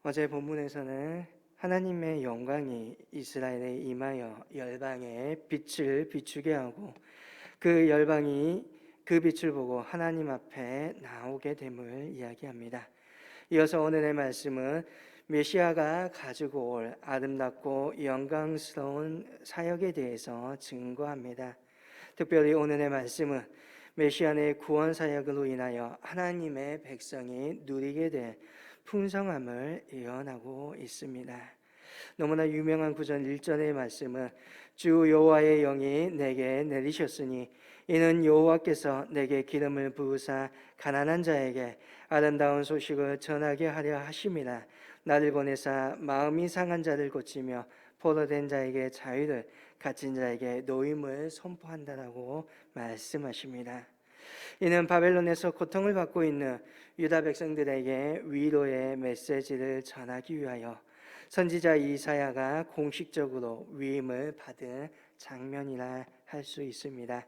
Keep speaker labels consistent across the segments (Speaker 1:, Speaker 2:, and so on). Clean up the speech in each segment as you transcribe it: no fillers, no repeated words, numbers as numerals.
Speaker 1: 어제 본문에서는 하나님의 영광이 이스라엘에 임하여 열방에 빛을 비추게 하고 그 열방이 그 빛을 보고 하나님 앞에 나오게 됨을 이야기합니다. 이어서 오늘의 말씀은 메시아가 가지고 올 아름답고 영광스러운 사역에 대해서 증거합니다. 특별히 오늘의 말씀은 메시아의 구원 사역으로 인하여 하나님의 백성이 누리게 될 풍성함을 예언하고 있습니다. 너무나 유명한 구절 1절의 말씀은 주 여호와의 영이 내게 내리셨으니 이는 여호와께서 내게 기름을 부으사 가난한 자에게 아름다운 소식을 전하게 하려 하심이라. 나를 보내사 마음이 상한 자를 고치며 포로된 자에게 자유를, 갇힌 자에게 노임을 선포한다라고 말씀하십니다. 이는 바벨론에서 고통을 받고 있는 유다 백성들에게 위로의 메시지를 전하기 위하여 선지자 이사야가 공식적으로 위임을 받은 장면이라 할 수 있습니다.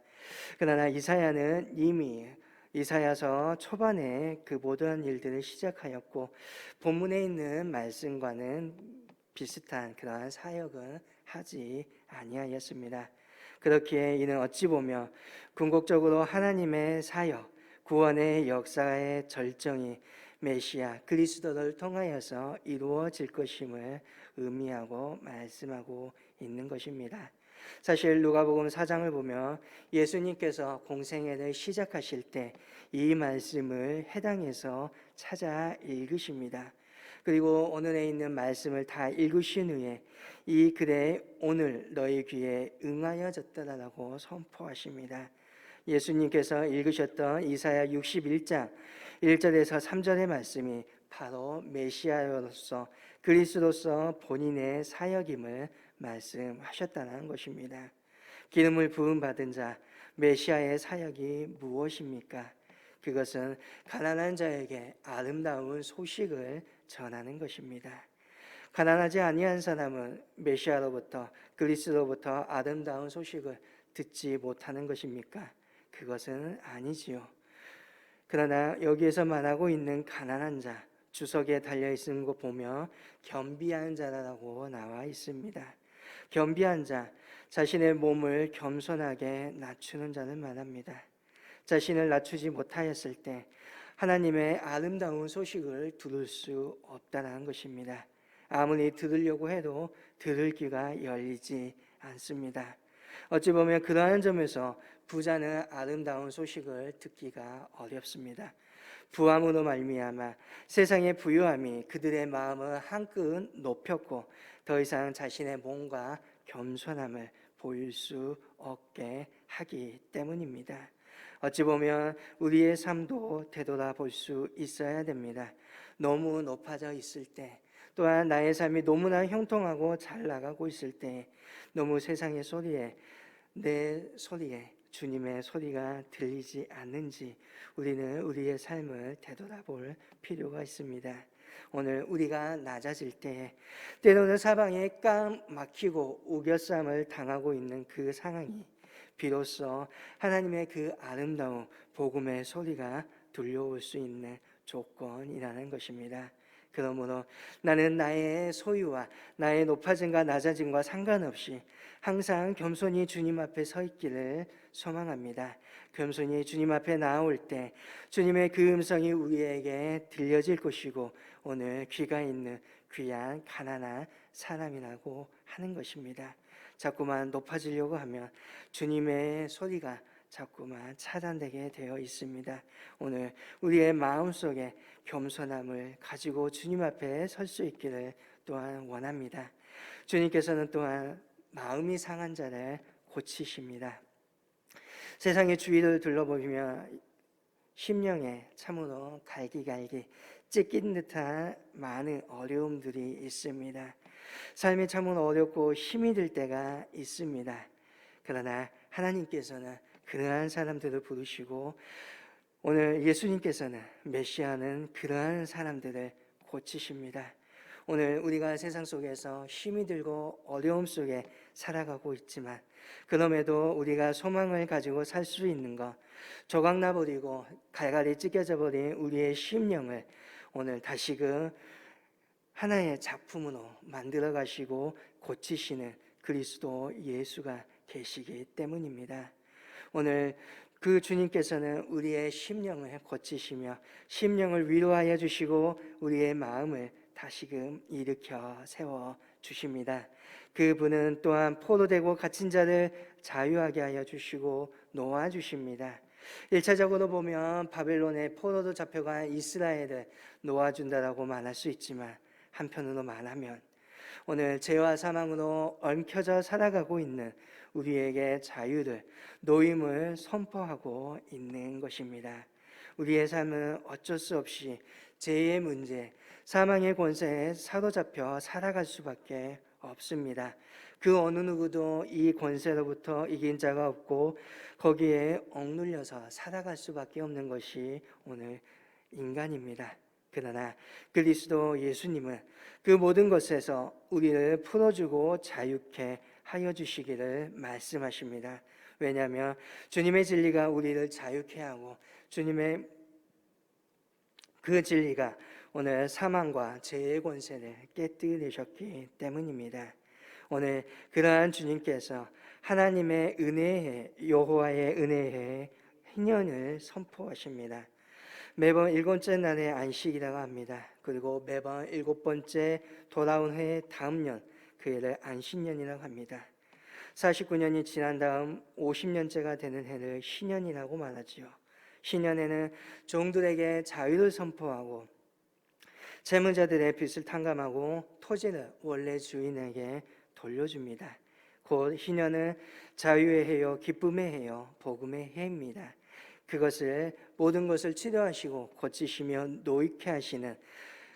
Speaker 1: 그러나 이사야는 이미 이사야서 초반에 그 모든 일들을 시작하였고 본문에 있는 말씀과는 비슷한 그러한 사역은 하지 아니하였습니다. 그렇기에 이는 어찌 보면 궁극적으로 하나님의 사역, 구원의 역사의 절정이 메시아 그리스도를 통하여서 이루어질 것임을 의미하고 말씀하고 있는 것입니다. 사실 누가복음 4장을 보면 예수님께서 공생애를 시작하실 때 이 말씀을 해당해서 찾아 읽으십니다. 그리고 오늘에 있는 말씀을 다 읽으신 후에 이 글에 오늘 너희 귀에 응하여졌다라고 선포하십니다. 예수님께서 읽으셨던 이사야 61장 1절에서 3절의 말씀이 바로 메시아로서 그리스도로서 본인의 사역임을 말씀하셨다는 것입니다. 기름을 부음 받은 자 메시아의 사역이 무엇입니까? 그것은 가난한 자에게 아름다운 소식을 전하는 것입니다. 가난하지 아니한 사람은 메시아로부터 그리스도로부터 아름다운 소식을 듣지 못하는 것입니까? 그것은 아니지요. 그러나 여기에서 말하고 있는 가난한 자, 주석에 달려 있는 거 보면 겸비한 자라고 나와 있습니다. 겸비한 자, 자신의 몸을 겸손하게 낮추는 자를 말합니다. 자신을 낮추지 못하였을 때 하나님의 아름다운 소식을 들을 수 없다는 것입니다. 아무리 들으려고 해도 들을 귀가 열리지 않습니다. 어찌 보면 그러한 점에서 부자는 아름다운 소식을 듣기가 어렵습니다. 부함으로 말미암아 세상의 부유함이 그들의 마음을 한껏 높였고 더 이상 자신의 몸과 겸손함을 보일 수 없게 하기 때문입니다. 어찌 보면 우리의 삶도 되돌아볼 수 있어야 됩니다. 너무 높아져 있을 때, 또한 나의 삶이 너무나 형통하고 잘 나가고 있을 때, 너무 세상의 소리에, 내 소리에 주님의 소리가 들리지 않는지 우리는 우리의 삶을 되돌아볼 필요가 있습니다. 오늘 우리가 낮아질 때 때로는 사방에 꽉 막히고 우겨쌈을 당하고 있는 그 상황이 비로소 하나님의 그 아름다운 복음의 소리가 들려올 수 있는 조건이라는 것입니다. 그러므로 나는 나의 소유와 나의 높아짐과 낮아짐과 상관없이 항상 겸손히 주님 앞에 서 있기를 소망합니다. 겸손히 주님 앞에 나올 때 주님의 그 음성이 우리에게 들려질 것이고 오늘 귀가 있는 귀한 가난한 사람이라고 하는 것입니다. 자꾸만 높아지려고 하면 주님의 소리가 자꾸만 차단되게 되어 있습니다. 오늘 우리의 마음속에 겸손함을 가지고 주님 앞에 설 수 있기를 또한 원합니다. 주님께서는 또한 마음이 상한 자를 고치십니다. 세상의 주위를 둘러보면 심령에 참으로 갈기갈기 찢긴 듯한 많은 어려움들이 있습니다. 삶이 참으로 어렵고 힘이 들 때가 있습니다. 그러나 하나님께서는 그러한 사람들을 부르시고 오늘 예수님께서는 메시아는 그러한 사람들을 고치십니다. 오늘 우리가 세상 속에서 힘이 들고 어려움 속에 살아가고 있지만 그럼에도 우리가 소망을 가지고 살 수 있는 것, 조각나버리고 갈갈이 찢겨져 버린 우리의 심령을 오늘 다시금 하나의 작품으로 만들어 가시고 고치시는 그리스도 예수가 계시기 때문입니다. 오늘 그 주님께서는 우리의 심령을 고치시며 심령을 위로하여 주시고 우리의 마음을 다시금 일으켜 세워 주십니다. 그분은 또한 포로되고 갇힌 자를 자유하게 하여 주시고 놓아 주십니다. 1차적으로 보면 바벨론의 포로로 잡혀간 이스라엘을 놓아준다라고 말할 수 있지만, 한편으로 말하면 오늘 죄와 사망으로 얽혀져 살아가고 있는 우리에게 자유를, 노임을 선포하고 있는 것입니다. 우리의 삶은 어쩔 수 없이 죄의 문제, 사망의 권세에 사로잡혀 살아갈 수밖에 없습니다. 그 어느 누구도 이 권세로부터 이긴 자가 없고 거기에 억눌려서 살아갈 수밖에 없는 것이 오늘 인간입니다. 그러나 그리스도 예수님은 그 모든 것에서 우리를 풀어주고 자유케 하여 주시기를 말씀하십니다. 왜냐하면 주님의 진리가 우리를 자유케 하고 주님의 그 진리가 오늘 사망과 죄의 권세를 깨뜨리셨기 때문입니다. 오늘 그러한 주님께서 하나님의 은혜에, 여호와의 은혜에 희년을 선포하십니다. 매번 7번째 날의 안식이라고 합니다. 그리고 매번 7번째 돌아온 해의 다음 년, 그 해를 안식년이라고 합니다. 49년이 지난 다음 50년째가 되는 해를 신년이라고 말하지요. 신년에는 종들에게 자유를 선포하고 재물자들의 빚을 탕감하고 토지를 원래 주인에게 돌려줍니다. 곧 희년은 자유의 해요, 기쁨의 해요, 복음의 해입니다. 그것을 모든 것을 치료하시고 고치시며 노익케 하시는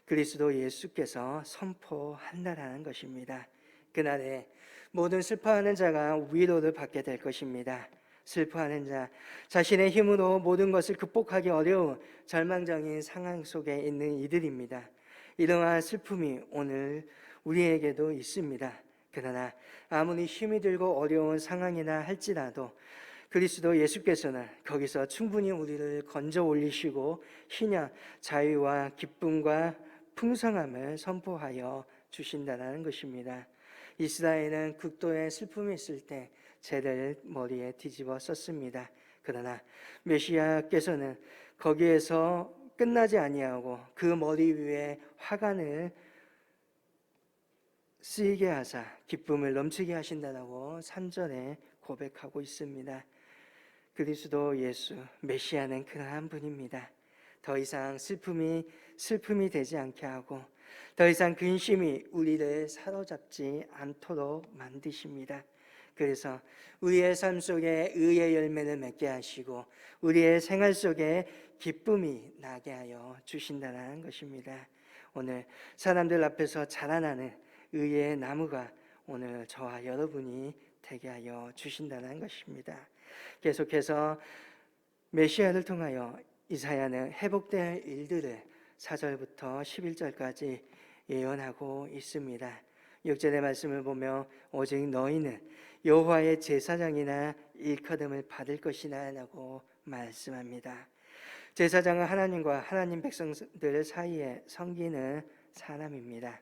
Speaker 1: 그리스도 예수께서 선포한다라는 것입니다. 그날에 모든 슬퍼하는 자가 위로를 받게 될 것입니다. 슬퍼하는 자, 자신의 힘으로 모든 것을 극복하기 어려운 절망적인 상황 속에 있는 이들입니다. 이러한 슬픔이 오늘 우리에게도 있습니다. 그러나 아무리 힘이 들고 어려운 상황이나 할지라도 그리스도 예수께서는 거기서 충분히 우리를 건져 올리시고 희년, 자유와 기쁨과 풍성함을 선포하여 주신다는 것입니다. 이스라엘은 극도의 슬픔이 있을 때 재를 머리에 뒤집어 썼습니다. 그러나 메시아께서는 거기에서 끝나지 아니하고 그 머리 위에 화관을 쓰이게 하사 기쁨을 넘치게 하신다고 3절에 고백하고 있습니다. 그리스도 예수 메시아는 그러한 분입니다. 더 이상 슬픔이 되지 않게 하고 더 이상 근심이 우리를 사로잡지 않도록 만드십니다. 그래서 우리의 삶 속에 의의 열매를 맺게 하시고 우리의 생활 속에 기쁨이 나게 하여 주신다는 것입니다. 오늘 사람들 앞에서 자라나는 의의 나무가 오늘 저와 여러분이 되게 하여 주신다는 것입니다. 계속해서 메시아를 통하여 이사야는 회복될 일들을 4절부터 11절까지 예언하고 있습니다. 6절의 말씀을 보며 오직 너희는 여호와의 제사장이나 일컬음을 받을 것이나 라고 말씀합니다. 제사장은 하나님과 하나님 백성들 사이에 섬기는 사람입니다.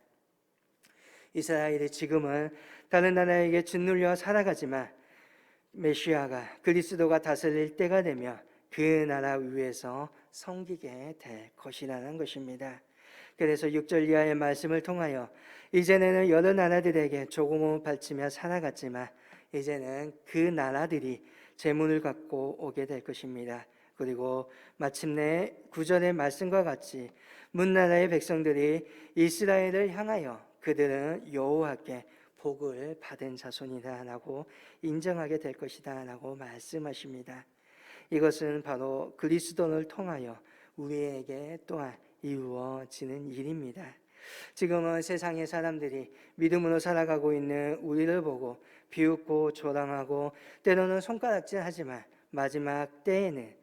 Speaker 1: 이스라엘이 지금은 다른 나라에게 짓눌려 살아가지만 메시아가 그리스도가 다스릴 때가 되면 그 나라 위에서 섬기게 될 것이라는 것입니다. 그래서 6절 이하의 말씀을 통하여 이제는 여러 나라들에게 조공을 바치며 살아갔지만 이제는 그 나라들이 재문을 갖고 오게 될 것입니다. 그리고 마침내 9절의 말씀과 같이 문나라의 백성들이 이스라엘을 향하여 그들은 여호와께 복을 받은 자손이다라고 인정하게 될 것이다라고 말씀하십니다. 이것은 바로 그리스도를 통하여 우리에게 또한 이루어지는 일입니다. 지금은 세상의 사람들이 믿음으로 살아가고 있는 우리를 보고 비웃고 조롱하고 때로는 손가락질하지만 마지막 때에는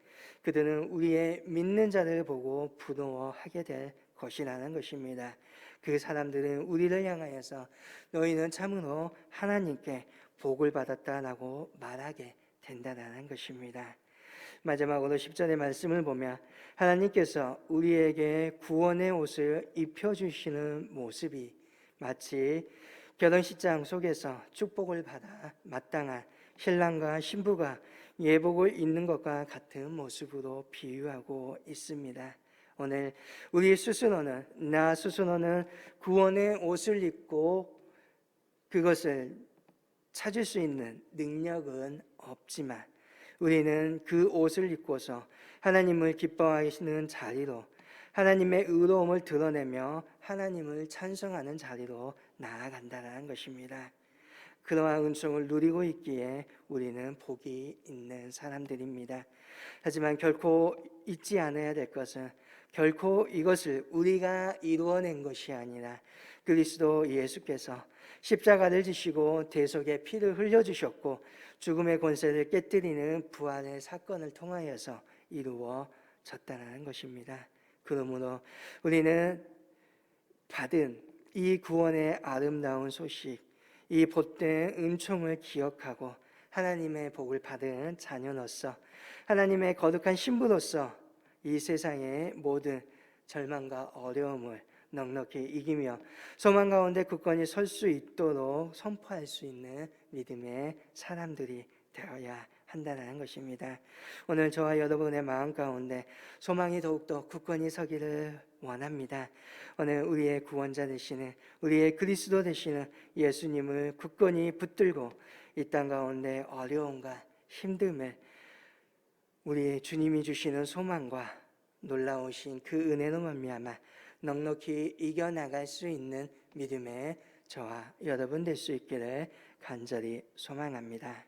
Speaker 1: 그들은 우리의 믿는 자를 보고 부러워하게 될 것이라는 것입니다. 그 사람들은 우리를 향하여서 너희는 참으로 하나님께 복을 받았다라고 말하게 된다는 것입니다. 마지막으로 10절의 말씀을 보면 하나님께서 우리에게 구원의 옷을 입혀주시는 모습이 마치 결혼식장 속에서 축복을 받아 마땅한 신랑과 신부가 예복을 입는 것과 같은 모습으로 비유하고 있습니다. 오늘 우리 스스로는, 나 스스로는 구원의 옷을 입고 그것을 찾을 수 있는 능력은 없지만 우리는 그 옷을 입고서 하나님을 기뻐하시는 자리로, 하나님의 의로움을 드러내며 하나님을 찬송하는 자리로 나아간다는 것입니다. 그러한 은총을 누리고 있기에 우리는 복이 있는 사람들입니다. 하지만 결코 잊지 않아야 될 것은 결코 이것을 우리가 이루어낸 것이 아니라 그리스도 예수께서 십자가를 지시고 대속의 피를 흘려주셨고 죽음의 권세를 깨뜨리는 부활의 사건을 통하여서 이루어졌다는 것입니다. 그러므로 우리는 받은 이 구원의 아름다운 소식, 이 복된 은총을 기억하고 하나님의 복을 받은 자녀로서, 하나님의 거룩한 신부로서 이 세상의 모든 절망과 어려움을 넉넉히 이기며 소망 가운데 굳건히 설 수 있도록 선포할 수 있는 믿음의 사람들이 되어야 한다는 것입니다. 오늘 저와 여러분의 마음 가운데 소망이 더욱더 굳건히 서기를 원합니다. 오늘 우리의 구원자 되시는, 우리의 그리스도 되시는 예수님을 굳건히 붙들고 이 땅 가운데 어려움과 힘듦을 우리 주님이 주시는 소망과 놀라우신 그 은혜로 말미암아 넉넉히 이겨나갈 수 있는 믿음의 저와 여러분 될 수 있기를 간절히 소망합니다.